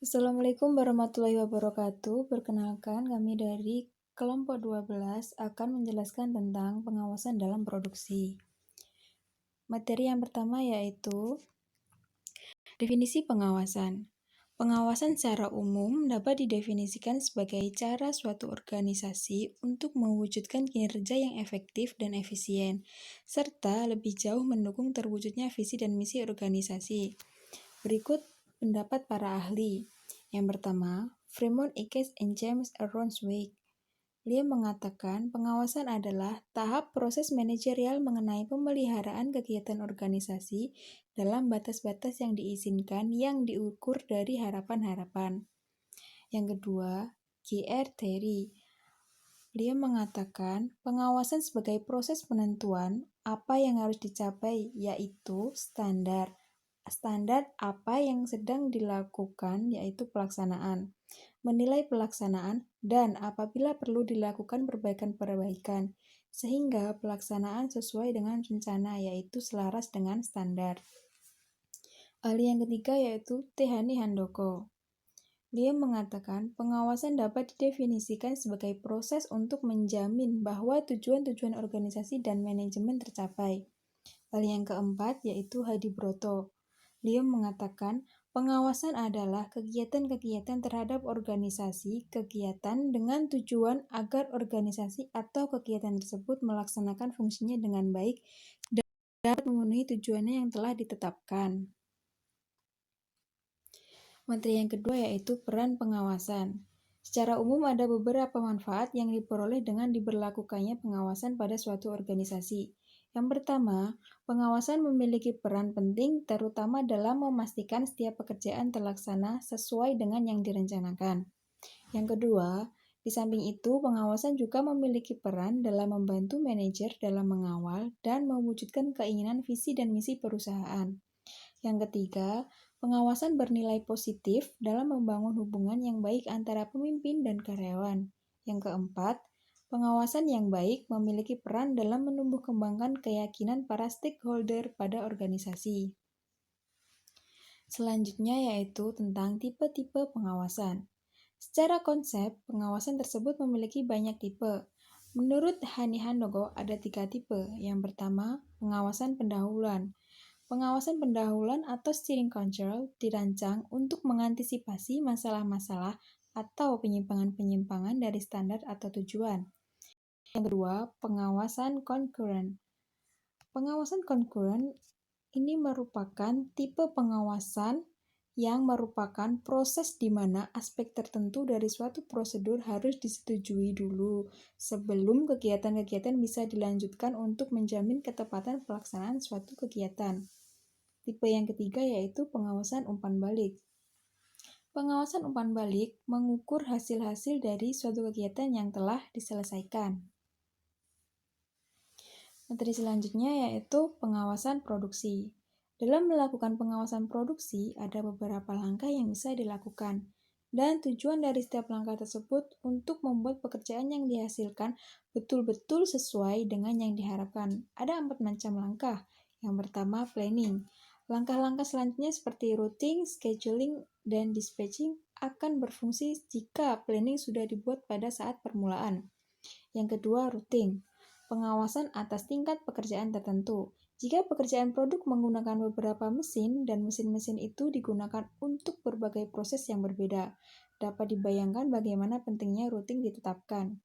Assalamualaikum warahmatullahi wabarakatuh. Perkenalkan, kami dari kelompok 12 akan menjelaskan tentang pengawasan dalam produksi. Materi yang pertama yaitu definisi pengawasan. Pengawasan secara umum dapat didefinisikan sebagai cara suatu organisasi untuk mewujudkan kinerja yang efektif dan efisien, serta lebih jauh mendukung terwujudnya visi dan misi organisasi. Berikut pendapat para ahli. Yang pertama, Fremont Ickes and James Ronswig. Dia mengatakan pengawasan adalah tahap proses manajerial mengenai pemeliharaan kegiatan organisasi dalam batas-batas yang diizinkan yang diukur dari harapan-harapan. Yang kedua, J.R. Terry. Dia mengatakan pengawasan sebagai proses penentuan apa yang harus dicapai, yaitu standar. Standar apa yang sedang dilakukan, yaitu pelaksanaan. Menilai pelaksanaan, dan apabila perlu dilakukan perbaikan-perbaikan, sehingga pelaksanaan sesuai dengan rencana, yaitu selaras dengan standar. Ahli yang ketiga yaitu Tehani Handoko. Dia mengatakan pengawasan dapat didefinisikan sebagai proses untuk menjamin bahwa tujuan-tujuan organisasi dan manajemen tercapai. Ahli yang keempat yaitu Hadi Broto. Dia mengatakan pengawasan adalah kegiatan-kegiatan terhadap organisasi, kegiatan dengan tujuan agar organisasi atau kegiatan tersebut melaksanakan fungsinya dengan baik dan dapat memenuhi tujuannya yang telah ditetapkan. Materi yang kedua yaitu peran pengawasan. Secara umum ada beberapa manfaat yang diperoleh dengan diberlakukannya pengawasan pada suatu organisasi. Yang pertama, pengawasan memiliki peran penting terutama dalam memastikan setiap pekerjaan terlaksana sesuai dengan yang direncanakan. Yang kedua, di samping itu, pengawasan juga memiliki peran dalam membantu manajer dalam mengawal dan mewujudkan keinginan visi dan misi perusahaan. Yang ketiga, pengawasan bernilai positif dalam membangun hubungan yang baik antara pemimpin dan karyawan. Yang keempat, pengawasan yang baik memiliki peran dalam menumbuh kembangkan keyakinan para stakeholder pada organisasi. Selanjutnya yaitu tentang tipe-tipe pengawasan. Secara konsep, pengawasan tersebut memiliki banyak tipe. Menurut Hani Handoko ada 3 tipe. Yang pertama, pengawasan pendahuluan. Pengawasan pendahuluan atau steering control dirancang untuk mengantisipasi masalah-masalah atau penyimpangan-penyimpangan dari standar atau tujuan. Yang kedua, pengawasan concurrent. Pengawasan concurrent ini merupakan tipe pengawasan yang merupakan proses di mana aspek tertentu dari suatu prosedur harus disetujui dulu sebelum kegiatan-kegiatan bisa dilanjutkan untuk menjamin ketepatan pelaksanaan suatu kegiatan. Tipe yang ketiga yaitu pengawasan umpan balik. Pengawasan umpan balik mengukur hasil-hasil dari suatu kegiatan yang telah diselesaikan. Materi selanjutnya yaitu pengawasan produksi. Dalam melakukan pengawasan produksi, ada beberapa langkah yang bisa dilakukan. Dan tujuan dari setiap langkah tersebut untuk membuat pekerjaan yang dihasilkan betul-betul sesuai dengan yang diharapkan. Ada 4 macam langkah. Yang pertama, planning. Langkah-langkah selanjutnya seperti routing, scheduling, dan dispatching akan berfungsi jika planning sudah dibuat pada saat permulaan. Yang kedua, routing. Pengawasan atas tingkat pekerjaan tertentu. Jika pekerjaan produk menggunakan beberapa mesin dan mesin-mesin itu digunakan untuk berbagai proses yang berbeda, dapat dibayangkan bagaimana pentingnya routing ditetapkan.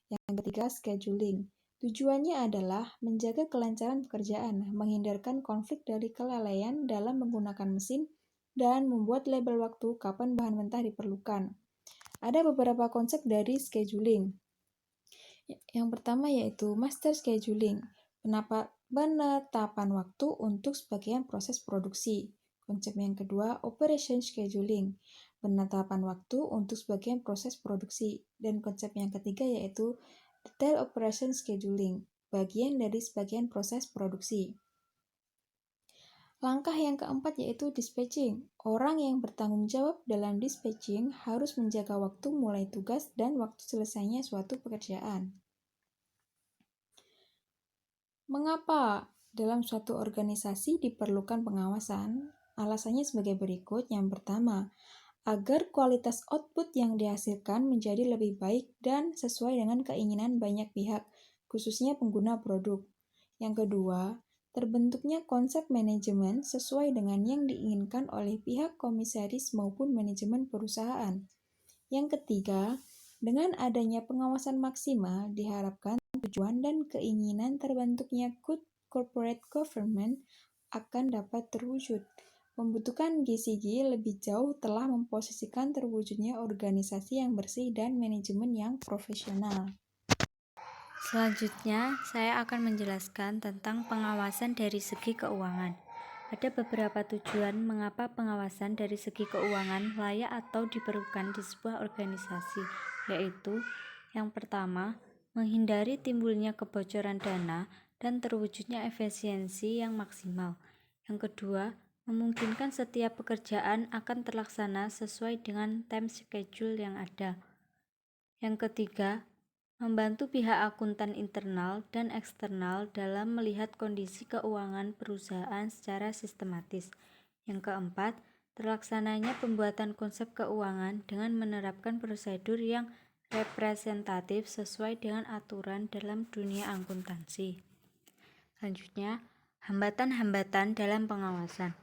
Yang ketiga, scheduling. Tujuannya adalah menjaga kelancaran pekerjaan, menghindarkan konflik dari kelalaian dalam menggunakan mesin, dan membuat label waktu kapan bahan mentah diperlukan. Ada beberapa konsep dari scheduling. Yang pertama yaitu master scheduling, penetapan waktu untuk sebagian proses produksi. Konsep yang kedua, operation scheduling, penetapan waktu untuk sebagian proses produksi. Dan konsep yang ketiga yaitu detail operation scheduling, bagian dari sebagian proses produksi. Langkah yang keempat yaitu dispatching. Orang yang bertanggung jawab dalam dispatching harus menjaga waktu mulai tugas dan waktu selesainya suatu pekerjaan. Mengapa dalam suatu organisasi diperlukan pengawasan? Alasannya sebagai berikut. Yang pertama, agar kualitas output yang dihasilkan menjadi lebih baik dan sesuai dengan keinginan banyak pihak, khususnya pengguna produk. Yang kedua, terbentuknya konsep manajemen sesuai dengan yang diinginkan oleh pihak komisaris maupun manajemen perusahaan. Yang ketiga, dengan adanya pengawasan maksimal, diharapkan tujuan dan keinginan terbentuknya good corporate government akan dapat terwujud. Membutuhkan GCG lebih jauh telah memposisikan terwujudnya organisasi yang bersih dan manajemen yang profesional. Selanjutnya, saya akan menjelaskan tentang pengawasan dari segi keuangan. Ada beberapa tujuan mengapa pengawasan dari segi keuangan layak atau diperlukan di sebuah organisasi, yaitu yang pertama, menghindari timbulnya kebocoran dana dan terwujudnya efisiensi yang maksimal. Yang kedua, memungkinkan setiap pekerjaan akan terlaksana sesuai dengan time schedule yang ada. Yang ketiga, membantu pihak akuntan internal dan eksternal dalam melihat kondisi keuangan perusahaan secara sistematis. Yang keempat, terlaksananya pembuatan konsep keuangan dengan menerapkan prosedur yang representatif sesuai dengan aturan dalam dunia akuntansi. Selanjutnya, hambatan-hambatan dalam pengawasan.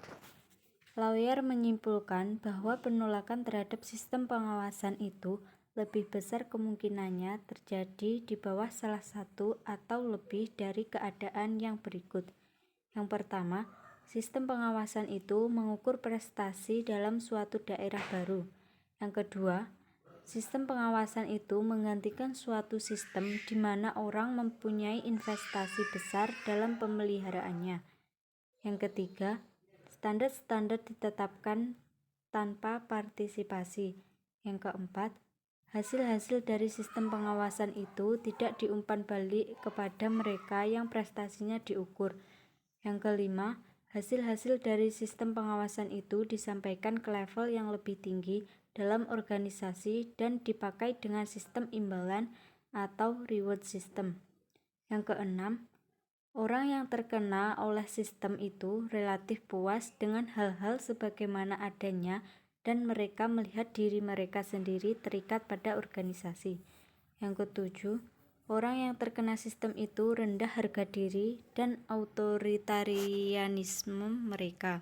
Lawyer menyimpulkan bahwa penolakan terhadap sistem pengawasan itu lebih besar kemungkinannya terjadi di bawah salah satu atau lebih dari keadaan yang berikut. Yang pertama, sistem pengawasan itu mengukur prestasi dalam suatu daerah baru. Yang kedua, sistem pengawasan itu menggantikan suatu sistem di mana orang mempunyai investasi besar dalam pemeliharaannya. Yang ketiga, standar-standar ditetapkan tanpa partisipasi. Yang keempat, hasil-hasil dari sistem pengawasan itu tidak diumpan balik kepada mereka yang prestasinya diukur. Yang kelima, hasil-hasil dari sistem pengawasan itu disampaikan ke level yang lebih tinggi dalam organisasi dan dipakai dengan sistem imbalan atau reward system. Yang keenam, orang yang terkena oleh sistem itu relatif puas dengan hal-hal sebagaimana adanya dan mereka melihat diri mereka sendiri terikat pada organisasi. Yang ketujuh, orang yang terkena sistem itu rendah harga diri dan otoritarianisme mereka.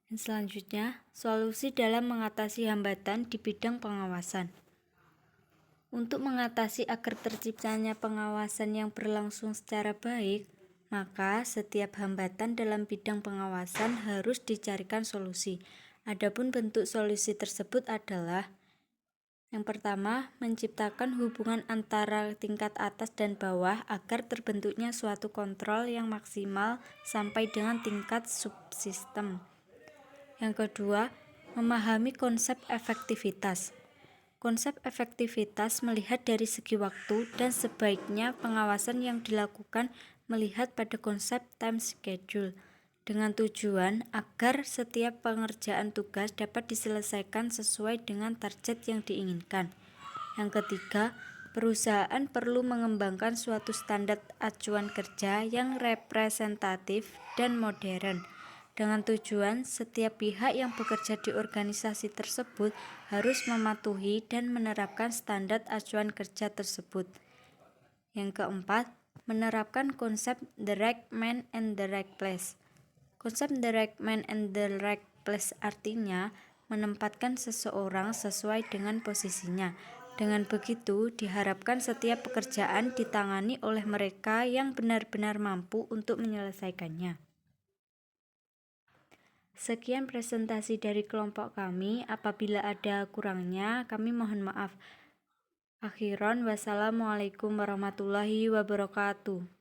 Dan selanjutnya, solusi dalam mengatasi hambatan di bidang pengawasan. Untuk mengatasi agar terciptanya pengawasan yang berlangsung secara baik, maka setiap hambatan dalam bidang pengawasan harus dicarikan solusi. Adapun bentuk solusi tersebut adalah: yang pertama, menciptakan hubungan antara tingkat atas dan bawah agar terbentuknya suatu kontrol yang maksimal sampai dengan tingkat subsistem. Yang kedua, memahami konsep efektivitas. Konsep efektivitas melihat dari segi waktu dan sebaiknya pengawasan yang dilakukan melihat pada konsep time schedule dengan tujuan agar setiap pengerjaan tugas dapat diselesaikan sesuai dengan target yang diinginkan. Yang ketiga, perusahaan perlu mengembangkan suatu standar acuan kerja yang representatif dan modern dengan tujuan setiap pihak yang bekerja di organisasi tersebut harus mematuhi dan menerapkan standar acuan kerja tersebut. Yang keempat, menerapkan konsep the right man and the right place. Konsep the right man and the right place artinya menempatkan seseorang sesuai dengan posisinya. Dengan begitu, diharapkan setiap pekerjaan ditangani oleh mereka yang benar-benar mampu untuk menyelesaikannya. Sekian presentasi dari kelompok kami. Apabila ada kurangnya, kami mohon maaf. Akhiron, wassalamualaikum warahmatullahi wabarakatuh.